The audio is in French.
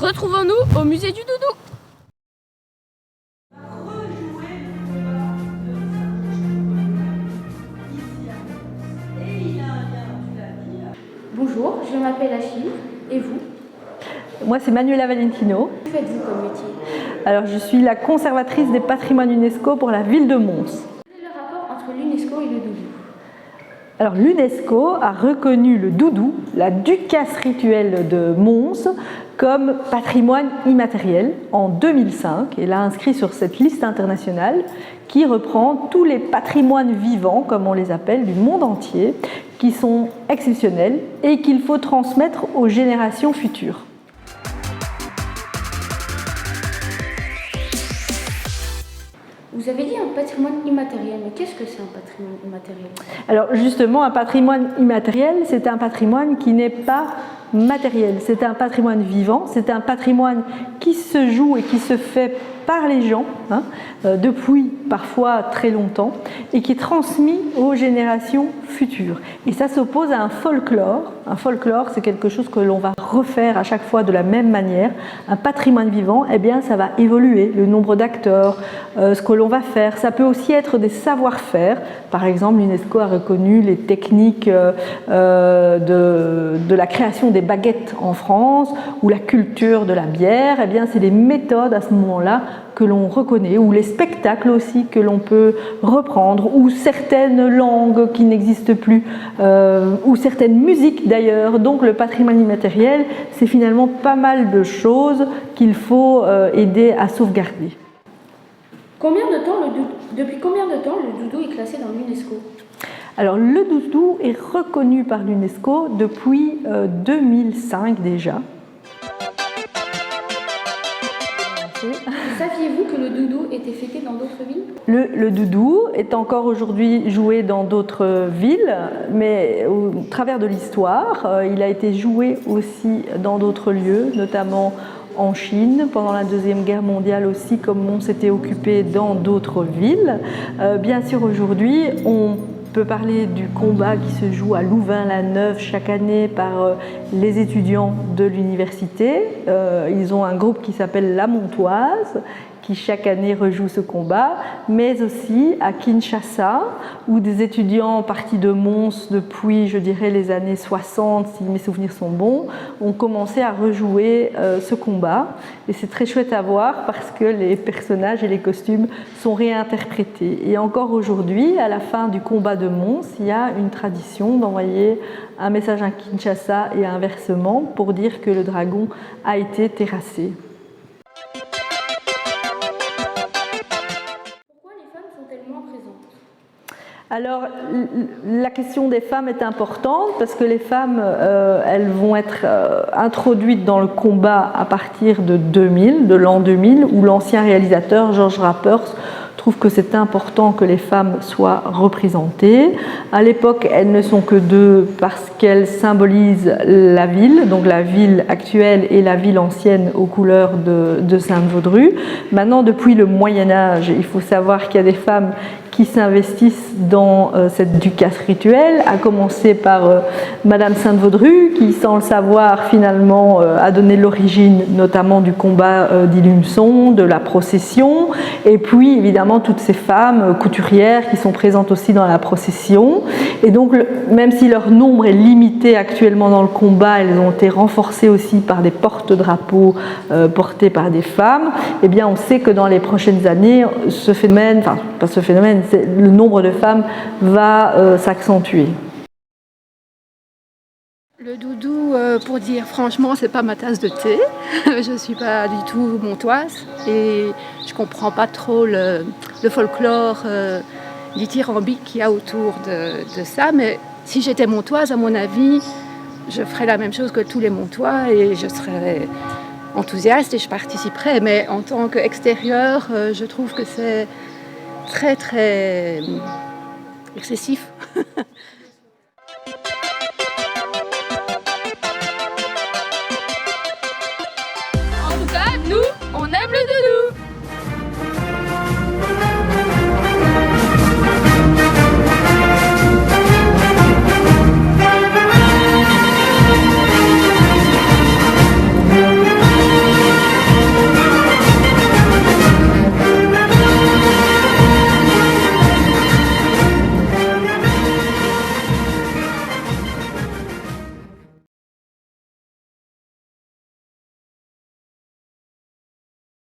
Retrouvons-nous au musée du doudou. Bonjour, je m'appelle Achille, et vous? Moi, c'est Manuela Valentino. Que faites-vous comme métier? Alors, je suis la conservatrice des patrimoines UNESCO pour la ville de Mons. Quel est le rapport entre l'UNESCO et le doudou? Alors, l'UNESCO a reconnu le doudou, la ducasse rituelle de Mons, comme patrimoine immatériel en 2005 et l'a inscrit sur cette liste internationale qui reprend tous les patrimoines vivants, comme on les appelle, du monde entier, qui sont exceptionnels et qu'il faut transmettre aux générations futures. Vous avez dit un patrimoine immatériel, mais qu'est-ce que c'est un patrimoine immatériel? Alors justement, un patrimoine immatériel, c'est un patrimoine qui n'est pas matériel, c'est un patrimoine vivant, c'est un patrimoine qui se joue et qui se fait par les gens, depuis parfois très longtemps, et qui est transmis aux générations futures. Et ça s'oppose à un folklore. Un folklore, c'est quelque chose que l'on va refaire à chaque fois de la même manière. Un patrimoine vivant, eh bien, ça va évoluer, le nombre d'acteurs, ce que l'on va faire. Ça peut aussi être des savoir-faire. Par exemple, l'UNESCO a reconnu les techniques de la création des baguettes en France ou la culture de la bière. Eh bien, c'est des méthodes à ce moment-là que l'on reconnaît, ou les spectacles aussi que l'on peut reprendre, ou certaines langues qui n'existent plus, ou certaines musiques d'ailleurs. Donc le patrimoine immatériel, c'est finalement pas mal de choses qu'il faut aider à sauvegarder. Depuis combien de temps le doudou est classé dans l'UNESCO? Alors le doudou est reconnu par l'UNESCO depuis 2005 déjà. Saviez-vous que le doudou était fêté dans d'autres villes? Le doudou est encore aujourd'hui joué dans d'autres villes, mais au travers de l'histoire, il a été joué aussi dans d'autres lieux, notamment en Chine, pendant la Deuxième Guerre mondiale aussi, comme on s'était occupé dans d'autres villes. Bien sûr, aujourd'hui, on peut parler du combat qui se joue à Louvain-la-Neuve chaque année par les étudiants de l'université. Ils ont un groupe qui s'appelle La Montoise, qui chaque année rejoue ce combat, mais aussi à Kinshasa, où des étudiants partis de Mons depuis, je dirais, les années 60, si mes souvenirs sont bons, ont commencé à rejouer ce combat. Et c'est très chouette à voir parce que les personnages et les costumes sont réinterprétés. Et encore aujourd'hui, à la fin du combat de Mons, il y a une tradition d'envoyer un message à Kinshasa et inversement pour dire que le dragon a été terrassé. Alors, la question des femmes est importante parce que les femmes, elles vont être introduites dans le combat à partir de 2000, de l'an 2000, où l'ancien réalisateur George Rapers trouve que c'est important que les femmes soient représentées. À l'époque, elles ne sont que deux parce qu'elles symbolisent la ville, donc la ville actuelle et la ville ancienne aux couleurs de Sainte-Vaudrue. Maintenant, depuis le Moyen-Âge, il faut savoir qu'il y a des femmes qui s'investissent dans cette ducasse rituelle, à commencer par Madame Sainte-Vaudrue, qui, sans le savoir, finalement, a donné l'origine notamment du combat d'Ilumson, de la procession, et puis évidemment toutes ces femmes couturières qui sont présentes aussi dans la procession. Et donc, même si leur nombre est limité actuellement dans le combat, elles ont été renforcées aussi par des porte-drapeaux portés par des femmes. Eh bien, on sait que dans les prochaines années, ce phénomène, enfin, pas ce phénomène, le nombre de femmes va s'accentuer. Le doudou, pour dire franchement, c'est pas ma tasse de thé. Je suis pas du tout montoise et je comprends pas trop le folklore dithyrambique qu'il y a autour de ça. Mais si j'étais montoise, à mon avis, je ferais la même chose que tous les montois et je serais enthousiaste et je participerais. Mais en tant qu'extérieur, je trouve que c'est très très excessif. En tout cas, nous,